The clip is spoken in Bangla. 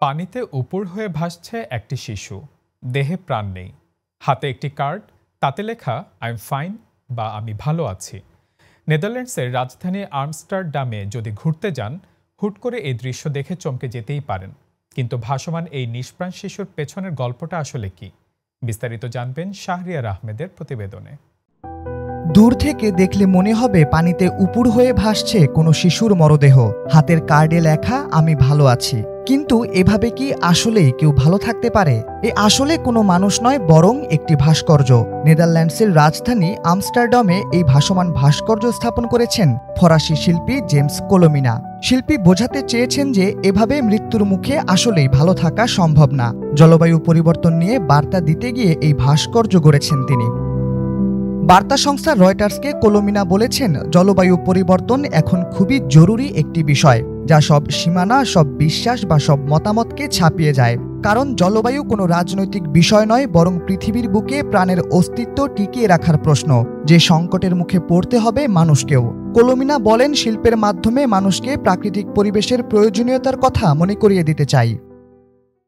পানিতে উপুড় হয়ে ভাসছে একটি শিশু, দেহে প্রাণ নেই, হাতে একটি কার্ড, তাতে লেখা আই এম ফাইন বা আমি ভালো আছি। নেদারল্যান্ডসের রাজধানী আমস্টারডামে যদি ঘুরতে যান, হুট করে এই দৃশ্য দেখে চমকে যেতেই পারেন। কিন্তু ভাসমান এই নিষ্প্রাণ শিশুর পেছনের গল্পটা আসলে কি? বিস্তারিত জানবেন শাহরিয়ার আহমেদের প্রতিবেদনে। দূর থেকে দেখলে মনে হবে পানিতে উপুড় হয়ে ভাসছে কোনো শিশুর মরদেহ, হাতের কার্ডে লেখা আমি ভালো আছি। কিন্তু এভাবে কি আসলেই কেউ ভালো থাকতে পারে? এ আসলে কোনো মানুষ নয়, বরং একটি ভাস্কর্য। নেদারল্যান্ডসের রাজধানী আমস্টারডামে এই ভাসমান ভাস্কর্য স্থাপন করেছেন ফরাসি শিল্পী জেমস কোলোমিনা। শিল্পী বোঝাতে চেয়েছেন যে এভাবে মৃত্যুর মুখে আসলেই ভালো থাকা সম্ভব না। জলবায়ু পরিবর্তন নিয়ে বার্তা দিতে গিয়ে এই ভাস্কর্য গড়েছেন তিনি। বার্তা সংস্থা রয়টার্সকে কোলোমিনা বলেছেন, জলবায়ু পরিবর্তন এখন খুবই জরুরি একটি বিষয়, যা সব সীমানা, সব বিশ্বাস বা সব মতামতকে ছাপিয়ে যায়। কারণ জলবায়ু কোনো রাজনৈতিক বিষয় নয়, বরং পৃথিবীর বুকে প্রাণের অস্তিত্ব টিকিয়ে রাখার প্রশ্ন, যে সংকটের মুখে পড়তে হবে মানুষকেও। কোলোমিনা বলেন, শিল্পের মাধ্যমে মানুষকে প্রাকৃতিক পরিবেশের প্রয়োজনীয়তার কথা মনে করিয়ে দিতে চাই।